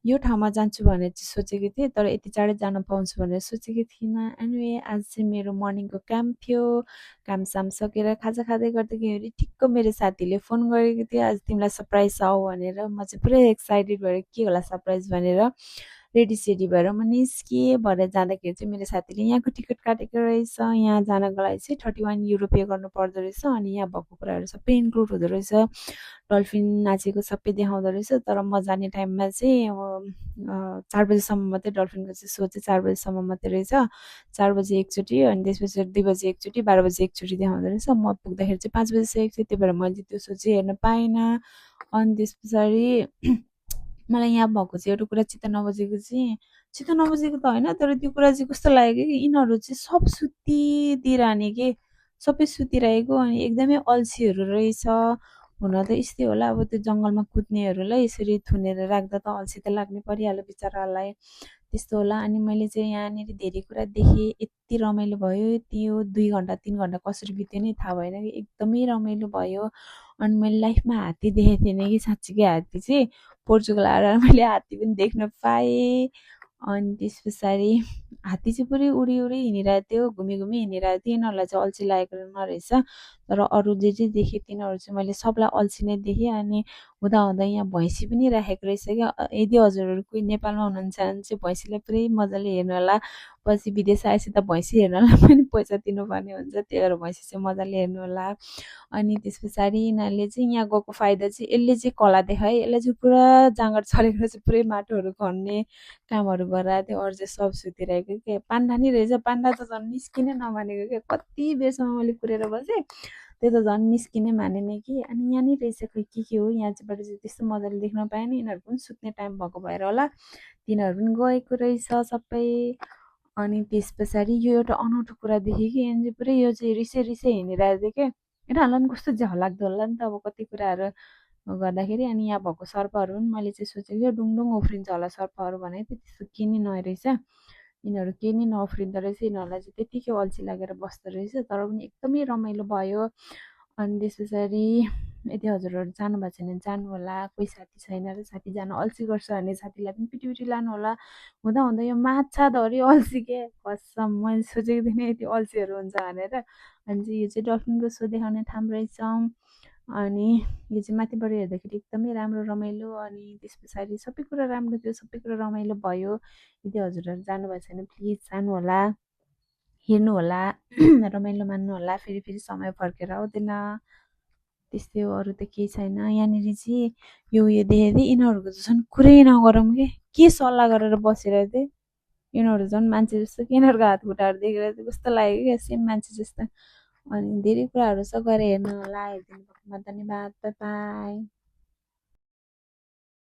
यो ठाउँमा जान्छु भनेर चाहिँ सोचेकी थिएँ, तर यति चाँडै जान पाउँछु भनेर सोचेकी थिइनँ। एनिवे आज चाहिँ मेरो मर्निङको काम थियो। कामसाम सकेर खाजा खाँदै गर्दाखेरि ठिक्क मेरो साथीले फोन गरेको थियो, आज तिमीलाई सरप्राइज आऊ भनेर। म चाहिँ पुरै एक्साइटेड भएर के होला सरप्राइज भनेर रेडी सेडी भएर म निस्किएँ। भएर जाँदाखेरि चाहिँ मेरो साथीले यहाँको टिकट काटेको रहेछ, यहाँ जानको लागि चाहिँ 31 युरो पे गर्नु पर्दो रहेछ, अनि यहाँ भएको कुराहरू सबै इन्क्लुड हुँदो रहेछ। डल्फिन नाचेको सबै देखाउँदो रहेछ, तर म जाने टाइममा चाहिँ 4 बजीसम्म मात्रै, डल्फिनको चाहिँ सो चाहिँ 4 बजीसम्म मात्रै रहेछ। 4 बजी एकचोटि, अनि त्यसपछि 2 बजी एकचोटि, 12 बजी एकचोटि देखाउँदो रहेछ। म पुग्दाखेरि चाहिँ 5 बजिसकेको थियो, त्यही भएर मैले त्यो सो चाहिँ हेर्न पाइनँ। अनि त्यस पछाडि मलाई यहाँ भएको चाहिँ एउटा कुरा चित्त नबुझेको चाहिँ, चित्त नबुझेको त होइन, तर त्यो कुरा चाहिँ कस्तो लाग्यो कि यिनीहरू चाहिँ सब सुतिदिइरहने के, सबै सुतिरहेको, अनि एकदमै अल्छीहरू रहेछ। हुन त यस्तै होला, अब त्यो जङ्गलमा कुद्नेहरूलाई यसरी थुनेर राख्दा त अल्छी त लाग्नै परिहाल्यो बिचरालाई, त्यस्तो होला। अनि मैले चाहिँ यहाँनिर धेरै कुरा देखेँ, यति रमाइलो भयो। त्यो 2 घन्टा 3 घन्टा कसरी बित्यो नि थाहा भएन कि, एकदमै रमाइलो भयो। अनि मैले लाइफमा हात्ती देखेको थिइनँ कि, साँच्चीकै हात्ती चाहिँ पोर्चुगल आएर मैले हात्ती पनि देख्न पाएँ। अनि त्यस पछाडि हात्ती चाहिँ पुरै उडी उडी हिँडिरहेको थियो, घुमी घुमी हिँडिरहेको थियो। यिनीहरूलाई चाहिँ अल्छी लागेको नरहेछ, तर अरू जे जे देखेँ तिनीहरू चाहिँ मैले सबलाई अल्छी नै देखेँ। अनि हुँदा हुँदा यहाँ भैँसी पनि राखेको रहेछ क्या। यदि हजुरहरू कोही नेपालमा हुनुहुन्छ भने चाहिँ भैँसीलाई पुरै मजाले हेर्नु होला। पछि विदेश आएपछि त भैँसी हेर्नलाई पनि पैसा तिर्नुपर्ने हुन्छ, त्यही भएर भैँसी चाहिँ मजाले हेर्नु होला। अनि त्यस पछाडि यिनीहरूले चाहिँ यहाँ गएको फाइदा चाहिँ, यसले चाहिँ कला देखायो, यसले चाहिँ पुरा जाँगर छरेर चाहिँ पुरै माटोहरू खन्ने कामहरू गरेर त्यो, अरू चाहिँ सब सुतिरहेको के। पान्डा नि रहेछ, पान्डा त झन् निस्किनै नमानेको क्या, कति बेरसम्म मैले कुरेर बसेँ, त्यो त झन् निस्किनै मानेन कि। अनि यहाँ नि रहेछ खै के हो, यहाँबाट चाहिँ त्यस्तो मजाले देख्न पाएन। यिनीहरू पनि सुत्ने टाइम भएको भएर होला, तिनीहरू पनि गएको रहेछ सबै। अनि त्यस पछाडि यो एउटा अनौठो कुरा देखेँ कि, यहाँ चाहिँ पुरै यो चाहिँ रिसै रिसै हिँडिरहेको थियो क्या। यिनीहरूलाई पनि कस्तो झ्याउ होला नि त अब कति कुराहरू गर्दाखेरि। अनि यहाँ भएको सर्पहरू पनि मैले चाहिँ सोचेको थियो डुङडुङ उफ्रिन्छ होला सर्पहरू भनेको थिएँ, त्यस्तो केही नि नरहेछ। यिनीहरू केही नि नउफ्रिँदो रहेछ, यिनीहरूलाई चाहिँ त्यतिकै अल्छी लागेर बस्दो रहेछ। तर पनि एकदमै रमाइलो भयो। अनि त्यस पछाडि यदि हजुरहरू जानुभएको छैन भने जानु होला। कोही साथी छैन र साथी जानु अल्छी गर्छ भने साथीलाई पनि पिटी पिटी लानु होला। हुँदा हुँदा यो माछाधरि अल्छी के, कसम मैले सोचेको थिइनँ यति अल्छीहरू हुन्छ भनेर। अनि चाहिँ यो चाहिँ डल्फिनको सो देखाउने ठाउँ रहेछ। अनि यो चाहिँ माथिबाट हेर्दाखेरि एकदमै राम्रो रमाइलो। अनि त्यस पछाडि सबै कुरा राम्रो थियो, सबै कुरा रमाइलो भयो। यदि हजुरहरू जानुभएको छैन प्लिज जानु होला, हेर्नु होला, रमाइलो मान्नु होला। फेरि फेरि समय फर्केर आउँदैन, त्यस्तै हो, अरू त केही छैन। यहाँनिर चाहिँ यो उयो देखेको थिएँ, यिनीहरूको चाहिँ झन् कुरै नगरौँ के सल्लाह गरेर बसिरहेको थिएँ। यिनीहरू झन् मान्छे जस्तो कि, यिनीहरूको हात खुट्टाहरू देखेर चाहिँ कस्तो लाग्यो क्या, सेम मान्छे जस्तो। अनि धेरै कुराहरू छ, गएर हेर्नु होला। हेरिदिनु भएकोमा धन्यवाद, बाई बाई।